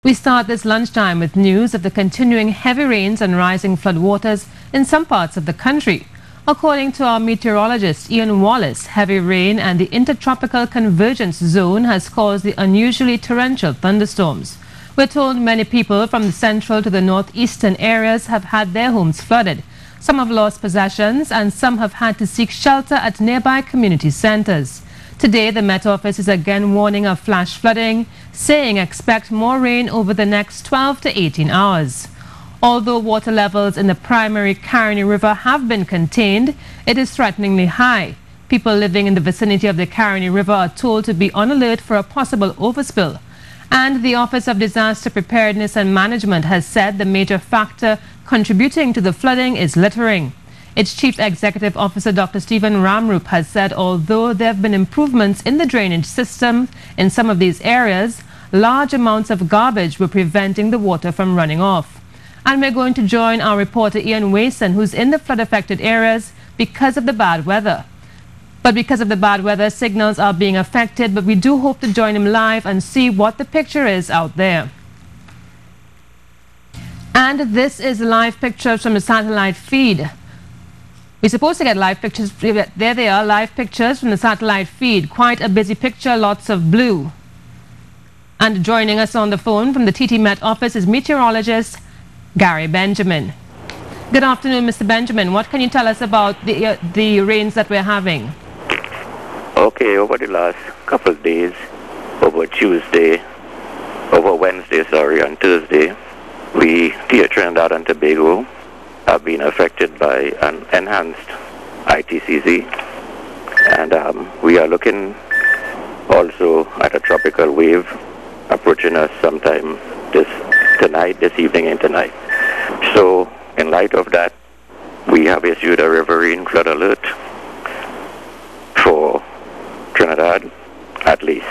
We start this lunchtime with news of the continuing heavy rains and rising floodwaters in some parts of the country. According to our meteorologist Ian Wallace, heavy rain and the intertropical convergence zone has caused the unusually torrential thunderstorms. We're told many people from the central to the northeastern areas have had their homes flooded. Some have lost possessions and some have had to seek shelter at nearby community centers. Today, the Met Office is again warning of flash flooding, saying expect more rain over the next 12 to 18 hours. Although water levels in the primary Carnival River have been contained, it is threateningly high. People living in the vicinity of the Carnival River are told to be on alert for a possible overspill. And the Office of Disaster Preparedness and Management has said the major factor contributing to the flooding is littering. Its Chief Executive Officer, Dr. Stephen Ramroop, has said although there have been improvements in the drainage system in some of these areas, large amounts of garbage were preventing the water from running off. And we're going to join our reporter Ian Wason, who's in the flood-affected areas because of the bad weather. But because of the bad weather, signals are being affected, but we do hope to join him live and see what the picture is out there. And this is live pictures from the satellite feed. We're supposed to get live pictures. There they are, live pictures from the satellite feed. Quite a busy picture, lots of blue. And joining us on the phone from the TT Met office is meteorologist Gary Benjamin. Good afternoon, Mr. Benjamin. What can you tell us about the rains that we're having? Okay, over the last couple of days, over Wednesday, and Thursday, we here Trinidad and Tobago have been affected by an enhanced ITCZ, and we are looking also at a tropical wave approaching us sometime this evening and tonight. So in light of that, we have issued a riverine flood alert for Trinidad at least.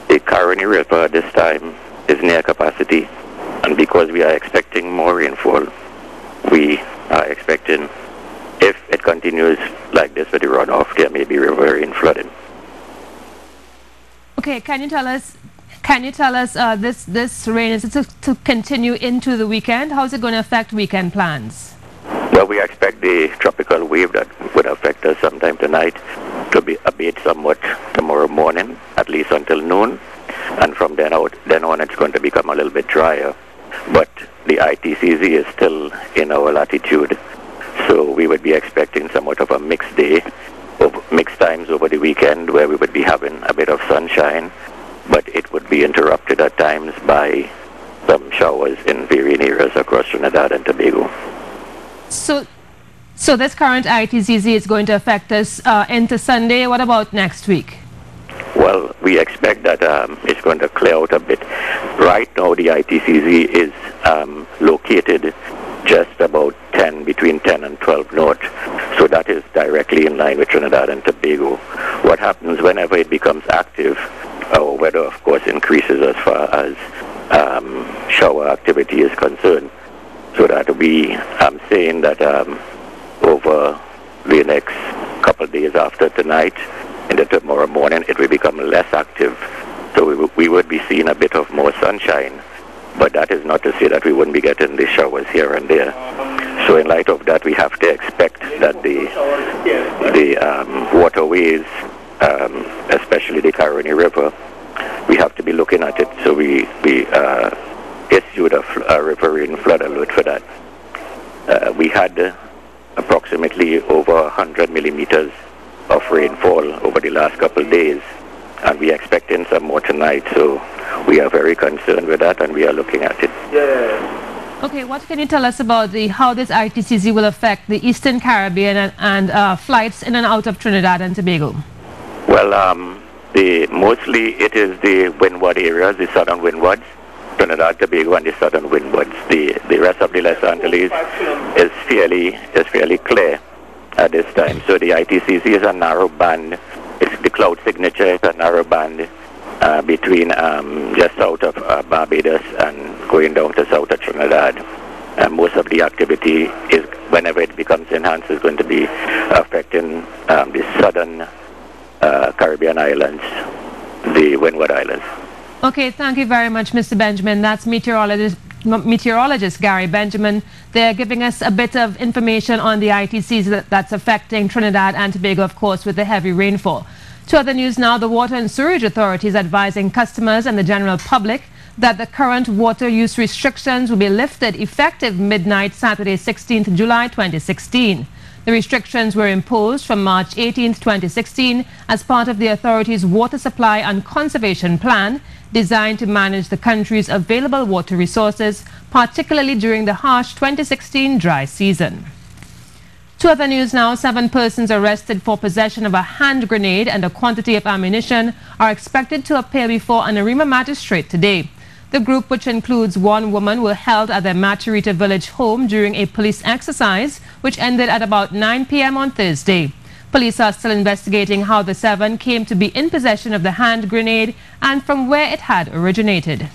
The Carnival River at this time is near capacity, and because we are expecting more rainfall, we are expecting, if it continues like this with the runoff, there may be riverine flooding. Okay, can you tell us this rain is to continue into the weekend? How is it going to affect weekend plans? Well, we expect the tropical wave that would affect us sometime tonight to be abate somewhat tomorrow morning, at least until noon, and from then on it's going to become a little bit drier. But the ITCZ is still in our latitude, so we would be expecting somewhat of a mixed day, mixed times over the weekend, where we would be having a bit of sunshine, but it would be interrupted at times by some showers in varying areas across Trinidad and Tobago. So this current ITCZ is going to affect us into Sunday. What about next week? Well, we expect that it's going to clear out a bit. Right now, the ITCZ is located just about between 10 and 12 north. So that is directly in line with Trinidad and Tobago. What happens whenever it becomes active, our weather, of course, increases as far as shower activity is concerned. So that we, I'm saying that over the next couple of days after tonight, and tomorrow morning it will become less active, so we would be seeing a bit of more sunshine, but that is not to say that we wouldn't be getting the showers here and there. So in light of that, we have to expect that the waterways, especially the Carnival River, we have to be looking at it. So we issued a riverine flood alert for that. We had approximately over 100 millimeters of rainfall over the last couple of days, and we are expecting some more tonight, so we are very concerned with that and we are looking at it. Yeah. Okay, what can you tell us about how this ITCZ will affect the Eastern Caribbean and flights in and out of Trinidad and Tobago? Well, mostly it is the windward areas, the southern windwards, Trinidad, Tobago, and the southern windwards. The rest of the Lesser Antilles is fairly clear at this time. So the ITCZ is a narrow band. It's the cloud signature is a narrow band between just south of Barbados and going down to south of Trinidad. And most of the activity is, whenever it becomes enhanced, is going to be affecting the southern Caribbean islands, the Windward Islands. Okay, thank you very much, Mr. Benjamin. That's meteorologist Gary Benjamin. They're giving us a bit of information on the ITCs that's affecting Trinidad and Tobago, of course, with the heavy rainfall. To other news now, the Water and Sewerage Authority is advising customers and the general public that the current water use restrictions will be lifted effective midnight Saturday, 16th July 2016. The restrictions were imposed from March 18, 2016 as part of the authority's water supply and conservation plan designed to manage the country's available water resources, particularly during the harsh 2016 dry season. To other news now, 7 persons arrested for possession of a hand grenade and a quantity of ammunition are expected to appear before an Arima magistrate today. The group, which includes 1 woman, were held at their Maturita village home during a police exercise, which ended at about 9 p.m. on Thursday. Police are still investigating how the 7 came to be in possession of the hand grenade and from where it had originated.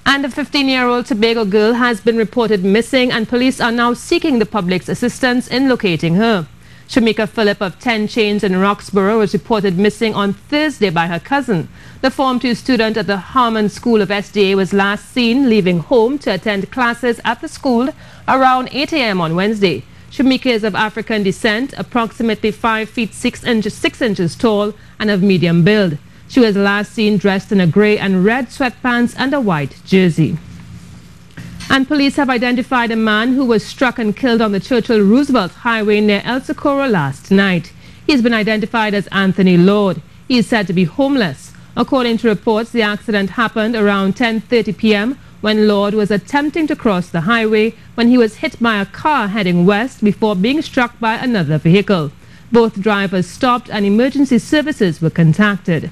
And a 15-year-old Tobago girl has been reported missing, and police are now seeking the public's assistance in locating her. Shamika Phillip of 10 Chains in Roxborough was reported missing on Thursday by her cousin. The Form 2 student at the Harmon School of SDA was last seen leaving home to attend classes at the school around 8 a.m. on Wednesday. Shamika is of African descent, approximately 5 feet 6 inches tall and of medium build. She was last seen dressed in a grey and red sweatpants and a white jersey. And police have identified a man who was struck and killed on the Churchill-Roosevelt Highway near El Socorro last night. He has been identified as Anthony Lord. He is said to be homeless. According to reports, the accident happened around 10:30 p.m. when Lord was attempting to cross the highway when he was hit by a car heading west before being struck by another vehicle. Both drivers stopped and emergency services were contacted.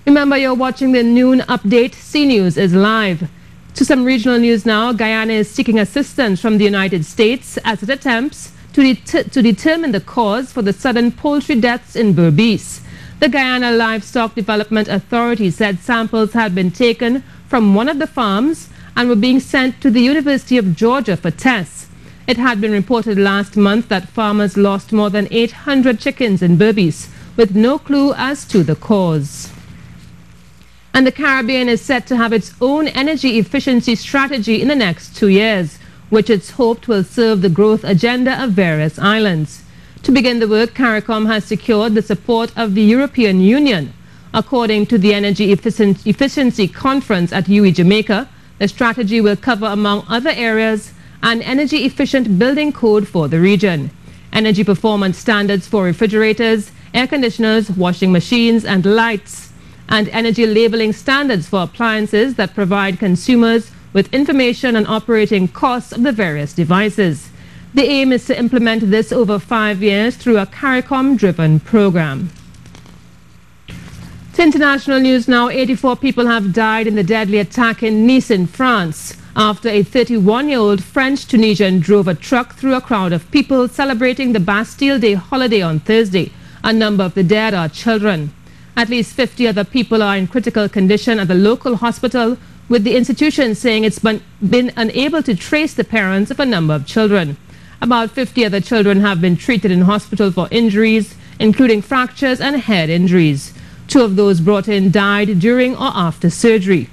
Remember, you're watching the noon update. C News is live. To some regional news now, Guyana is seeking assistance from the United States as it attempts to determine the cause for the sudden poultry deaths in Berbice. The Guyana Livestock Development Authority said samples had been taken from one of the farms and were being sent to the University of Georgia for tests. It had been reported last month that farmers lost more than 800 chickens in Berbice, with no clue as to the cause. And the Caribbean is set to have its own energy efficiency strategy in the next 2 years, which it's hoped will serve the growth agenda of various islands. To begin the work, CARICOM has secured the support of the European Union. According to the Energy Efficiency Conference at UE, Jamaica, the strategy will cover, among other areas, an energy-efficient building code for the region, energy performance standards for refrigerators, air conditioners, washing machines, and lights, and energy labeling standards for appliances that provide consumers with information on operating costs of the various devices. The aim is to implement this over 5 years through a CARICOM-driven program. To international news now, 84 people have died in the deadly attack in Nice in France after a 31-year-old French-Tunisian drove a truck through a crowd of people celebrating the Bastille Day holiday on Thursday. A number of the dead are children. At least 50 other people are in critical condition at the local hospital, with the institution saying it's been unable to trace the parents of a number of children. About 50 other children have been treated in hospital for injuries, including fractures and head injuries. 2 of those brought in died during or after surgery.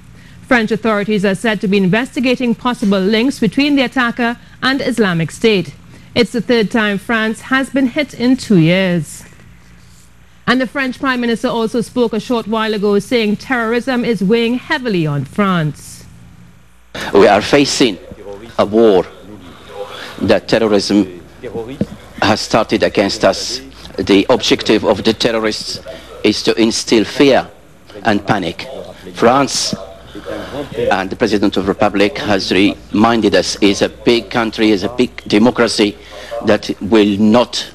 French authorities are said to be investigating possible links between the attacker and Islamic State. It's the 3rd time France has been hit in 2 years. And the French Prime Minister also spoke a short while ago saying terrorism is weighing heavily on France. We are facing a war that terrorism has started against us. The objective of the terrorists is to instill fear and panic. France and the President of the Republic has reminded us is a big country, is a big democracy that will not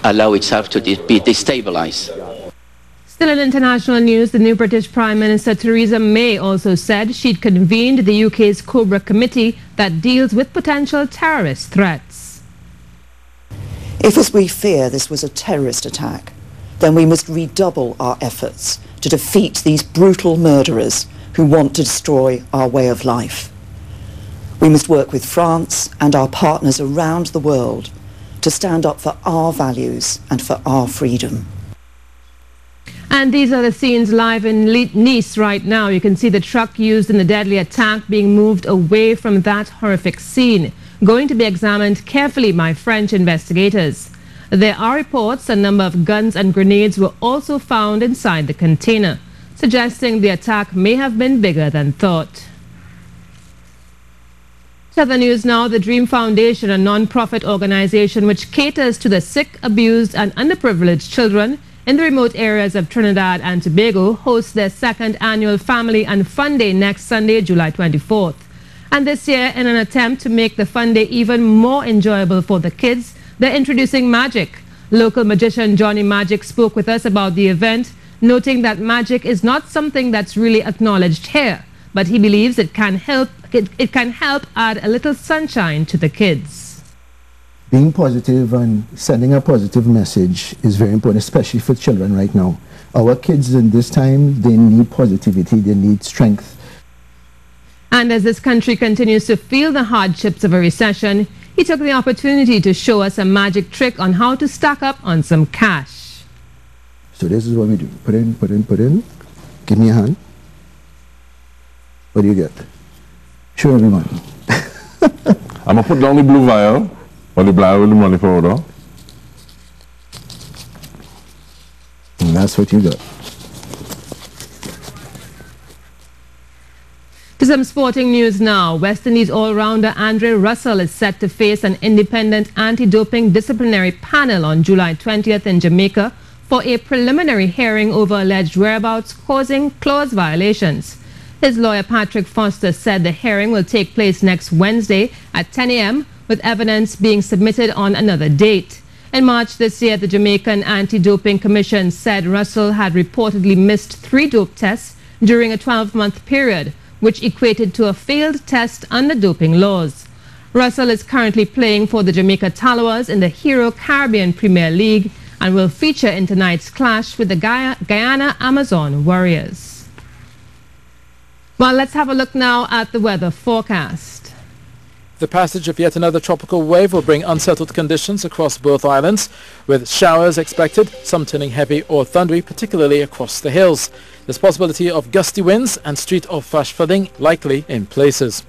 allow itself to be destabilized. Still in international news, the new British Prime Minister Theresa May also said she'd convened the UK's Cobra committee that deals with potential terrorist threats. If, as we fear, this was a terrorist attack, then we must redouble our efforts to defeat these brutal murderers who want to destroy our way of life. We must work with France and our partners around the world to stand up for our values and for our freedom. And these are the scenes live in Nice right now. You can see the truck used in the deadly attack being moved away from that horrific scene, going to be examined carefully by French investigators. There are reports a number of guns and grenades were also found inside the container, suggesting the attack may have been bigger than thought. To other news now, the Dream Foundation, a non-profit organization which caters to the sick, abused and underprivileged children in the remote areas of Trinidad and Tobago, hosts their second annual Family and Fun Day next Sunday, July 24th. And this year, in an attempt to make the fun day even more enjoyable for the kids, they're introducing magic. Local magician Johnny Magic spoke with us about the event, noting that magic is not something that's really acknowledged here, but he believes it can help add a little sunshine to the kids. Being positive and sending a positive message is very important, especially for children right now. Our kids in this time, they need positivity, they need strength. And as this country continues to feel the hardships of a recession, he took the opportunity to show us a magic trick on how to stack up on some cash. So this is what we do. Put in, put in, put in. Give me a hand. What do you get? Show everyone. I'm going to put down the blue vial. Or the black with the money powder. And that's what you got. To some sporting news now. West Indies all-rounder Andre Russell is set to face an independent anti-doping disciplinary panel on July 20th in Jamaica for a preliminary hearing over alleged whereabouts causing clause violations. His lawyer Patrick Foster said the hearing will take place next Wednesday at 10 a.m. with evidence being submitted on another date. In March this year, the Jamaican Anti-Doping Commission said Russell had reportedly missed 3 dope tests during a 12-month period, which equated to a failed test under doping laws. Russell is currently playing for the Jamaica Tallowers in the Hero Caribbean Premier League and will feature in tonight's clash with the Guyana Amazon Warriors. Well, let's have a look now at the weather forecast. The passage of yet another tropical wave will bring unsettled conditions across both islands, with showers expected, some turning heavy or thundery, particularly across the hills. There's possibility of gusty winds and street or flash flooding likely in places.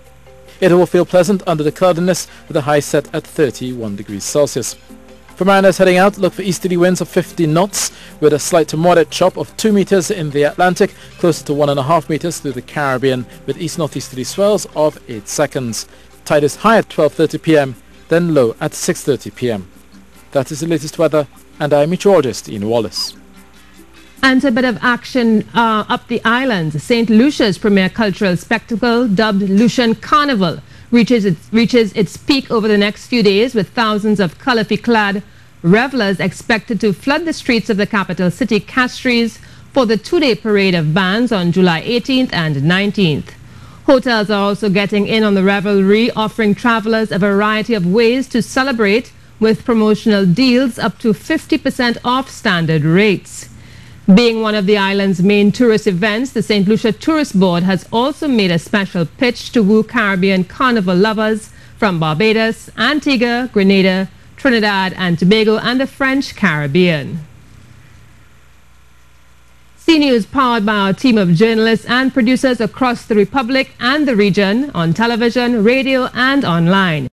It will feel pleasant under the cloudiness with a high set at 31 degrees Celsius. For mariners heading out, look for easterly winds of 50 knots with a slight to moderate chop of 2 meters in the Atlantic, closer to 1.5 meters through the Caribbean, with east-northeasterly swells of 8 seconds. Tide is high at 12:30 p.m., then low at 6:30 p.m. That is the latest weather, and I'm meteorologist Ian Wallace. And a bit of action up the island. St. Lucia's premier cultural spectacle, dubbed Lucian Carnival, reaches its peak over the next few days, with thousands of colourfully clad revelers expected to flood the streets of the capital city, Castries, for the 2-day parade of bands on July 18th and 19th. Hotels are also getting in on the revelry, offering travellers a variety of ways to celebrate with promotional deals up to 50% off standard rates. Being one of the island's main tourist events, the St. Lucia Tourist Board has also made a special pitch to woo Caribbean carnival lovers from Barbados, Antigua, Grenada, Trinidad and Tobago and the French Caribbean. CNews, powered by our team of journalists and producers across the Republic and the region, on television, radio and online.